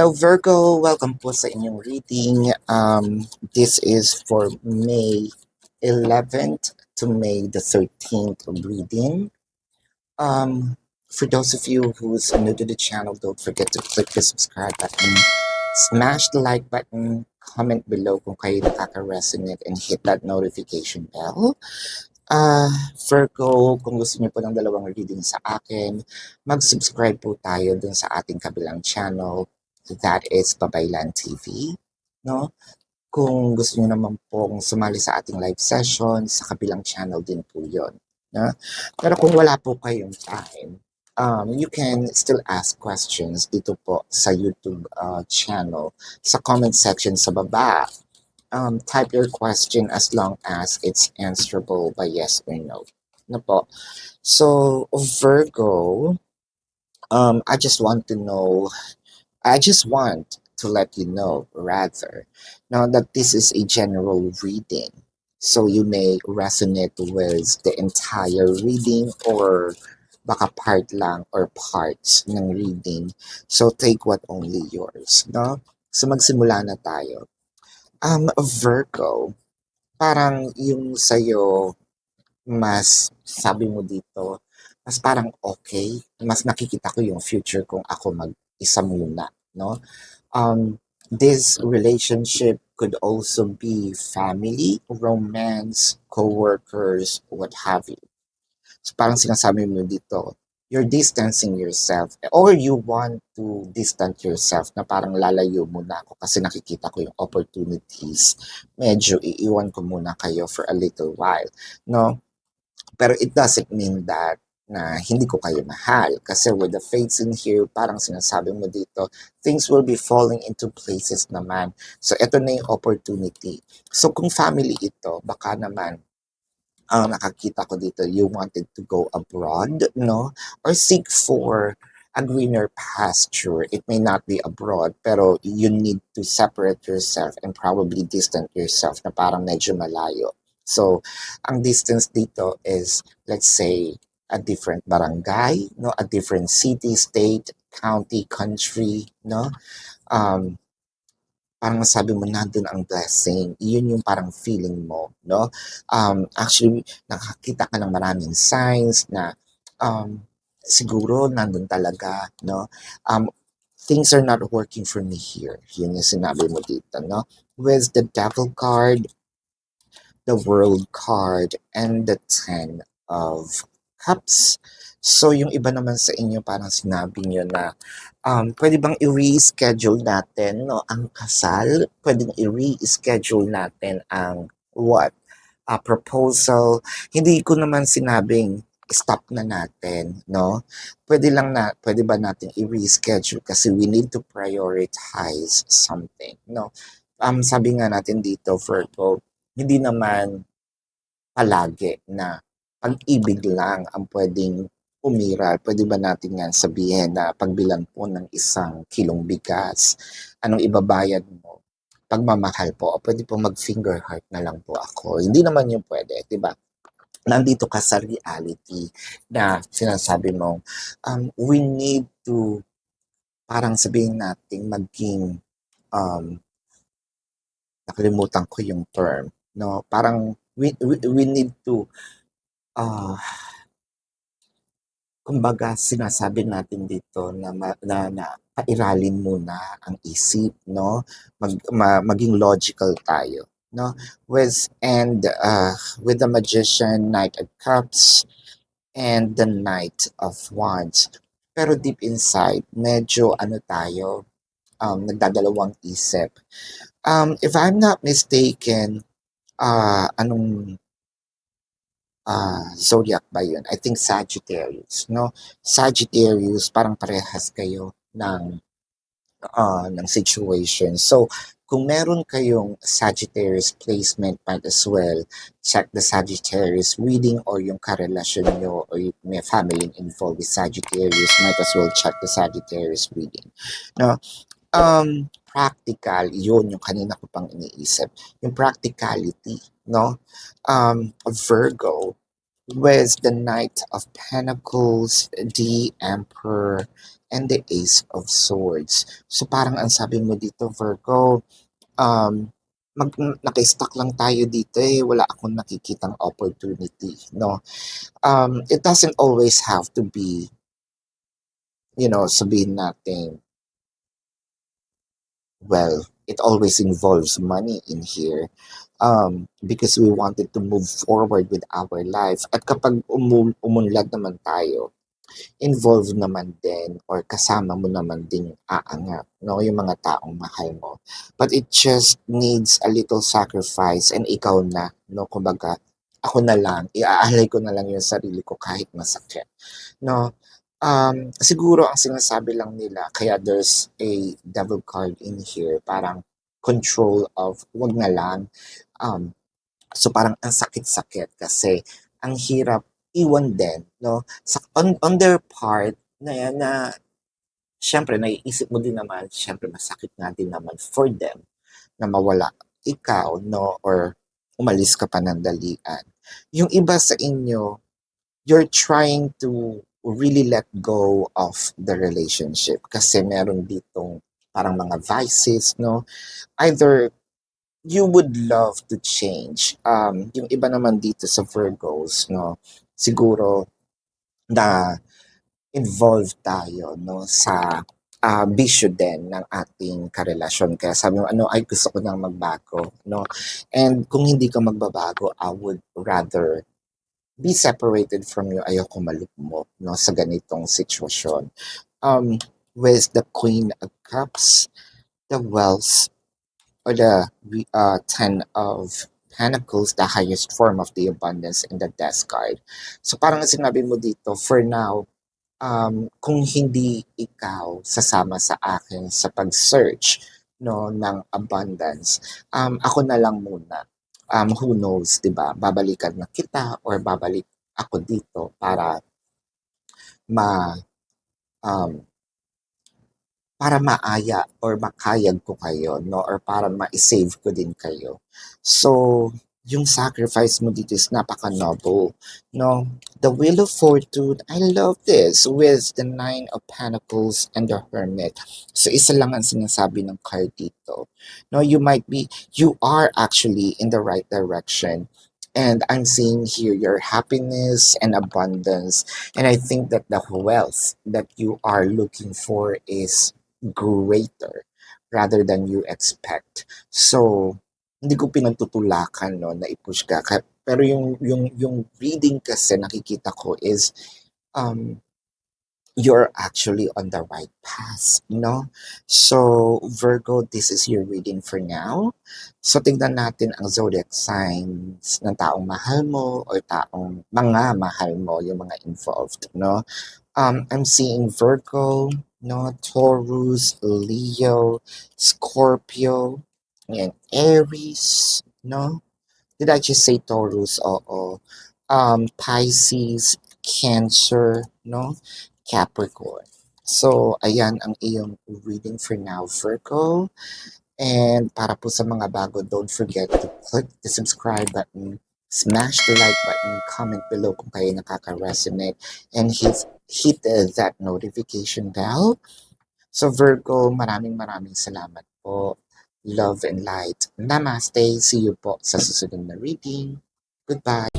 Hello Virgo, welcome po sa inyong reading. This is for May 11th to May the 13th reading. For those of you who's new to the channel, don't forget to click the subscribe button, smash the like button, comment below kung kayo nakaka-resonate, and hit that notification bell. Virgo, kung gusto niyo po ng dalawang reading sa akin, mag-subscribe po tayo dun sa ating kabilang channel. That is Babaylan TV. No? Kung gusto niyo naman pong sumali sa ating live session, sa kabilang channel din po yun. No? Pero kung wala po kayong time, you can still ask questions dito po sa YouTube channel, sa comment section sa baba. Type your question as long as it's answerable by yes or no. No po. So, Virgo, I just want to let you know, rather, now that this is a general reading. So you may resonate with the entire reading or baka part lang or parts ng reading. So take what only yours, no? So magsimula na tayo. Virgo, parang yung sa'yo, mas sabi mo dito, mas parang okay, mas nakikita ko yung future kung ako mag-isa muna, no? This relationship could also be family, romance, co-workers, what have you. So parang sinasabi mo dito, you're distancing yourself or you want to distance yourself na parang lalayo muna ako kasi nakikita ko yung opportunities. Medyo iiwan ko muna kayo for a little while, no? Pero it doesn't mean that na hindi ko kayo mahal. Kasi with the fates in here, parang sinasabi mo dito, things will be falling into places naman. So, ito na yung opportunity. So, kung family ito, baka naman, ang nakakita ko dito, you wanted to go abroad, no? Or seek for a greener pasture. It may not be abroad, pero you need to separate yourself and probably distance yourself na parang medyo malayo. So, ang distance dito is, let's say, a different barangay, no? A different city, state, county, country, no? Parang sabi mo nandun ang blessing, iyon yung parang feeling mo, no? Actually, nakakita ka ng maraming signs na siguro nandun talaga, no? Things are not working for me here. Yun yung sinabi mo dito, no? With the Devil card, the World card, and the Ten of Cups. So, yung iba naman sa inyo, parang sinabi nyo na pwede bang i-reschedule natin, no, ang kasal? Pwede bang i-reschedule natin ang what? Proposal. Hindi ko naman sinabing stop na natin, no? Pwede ba natin i-reschedule kasi we need to prioritize something, no? Sabi nga natin dito, Virgo, hindi naman palagi na pag-ibig lang ang pwedeng umiral. Pwede ba natin yan sabihin na pagbilan po ng isang kilong bigas, anong ibabayad mo? Pagmamahal po, o pwede po mag-finger heart na lang po ako. Hindi naman yung pwede, di ba? Nandito ka sa reality na sinasabi mo, we need to, parang sabihin natin, maging, nakalimutan ko yung term, no? Parang, we need to, kumbaga sinasabi natin dito na pairalin muna ang isip, no? Maging logical tayo, no? With the Magician, Knight of Cups, and the Knight of Wands. Pero deep inside, medyo tayo, nagdadalawang isip. If I'm not mistaken, anong zodiac ba yun? I think Sagittarius, no? Sagittarius, parang parehas kayo ng situation. So, kung meron kayong Sagittarius placement, might as well check the Sagittarius reading or yung karelasyon nyo or yung may family involved with Sagittarius, might as well check the Sagittarius reading. No? Practical, yun yung kanina ko pang iniisip. Yung practicality, no? Virgo, with the Knight of Pentacles, the Emperor, and the Ace of Swords. So parang ang sabi mo dito, Virgo, um, naka-stuck lang tayo dito eh, wala akong nakikitang opportunity, no? It doesn't always have to be, sabihin natin, well, it always involves money in here, because we wanted to move forward with our life. At kapag umunlad naman tayo, involved naman din or kasama mo naman ding aangat, no, yung mga taong mahal mo. But it just needs a little sacrifice and ikaw na, no, kumbaga, ako na lang, iaalay ko na lang yung sarili ko kahit masakit, no. Siguro ang sinasabi lang nila, kaya there's a devil card in here, parang control of, wag na lang. Um, So parang ang sakit-sakit kasi ang hirap iwan din, 'no? On their part na yan na siyempre naiisip mo din naman, siyempre masakit nga din naman for them na mawala ikaw, 'no, or umalis ka panandalian. Yung iba sa inyo, you're trying to really let go of the relationship kasi meron ditong parang mga vices, 'no? Either you would love to change. Yung iba naman dito sa Virgos, no, siguro na involved tayo, no, sa bisyo din ng ating karelasyon. Kaya sabi mo, ano, ay gusto ko nang magbago, no? And kung hindi ka magbabago, I would rather be separated from you. Ayoko malugmok, no, sa ganitong sitwasyon. With the Queen of Cups, the Wealth, or the Ten of Pentacles, the highest form of the abundance, in the Death card. So parang sinabi mo dito, for now, kung hindi ikaw sasama sa akin sa pag-search, no, ng abundance, ako na lang muna. Who knows, 'di ba? Babalikan na kita or babalik ako dito ma um, para maaya or makayag ko kayo, no, or para ma-save ko din kayo. So, yung sacrifice mo dito is napaka-noble, no? The Wheel of Fortune, I love this, with the Nine of Pentacles and the Hermit. So, isa lang ang sinasabi ng card dito. No, you are actually in the right direction. And I'm seeing here your happiness and abundance. And I think that the wealth that you are looking for is greater rather than you expect. So, hindi ko pinagtutulakan, no, na i-push ka. Pero yung reading kasi nakikita ko is, um, you're actually on the right path, no? So, Virgo, this is your reading for now. So, tignan natin ang zodiac signs ng taong mahal mo or mga mahal mo, yung mga involved, no? I'm seeing Virgo, no, Taurus, Leo, Scorpio, and Aries, no? Did I just say Taurus? Oo. Pisces, Cancer, no? Capricorn. So, ayan ang iyong reading for now, Virgo. And para po sa mga bago, don't forget to click the subscribe button, smash the like button, comment below kung kayo nakaka-resonate, and hit that notification bell. So Virgo, maraming maraming salamat po. Love and light. Namaste. See you po sa susunod na reading. Goodbye.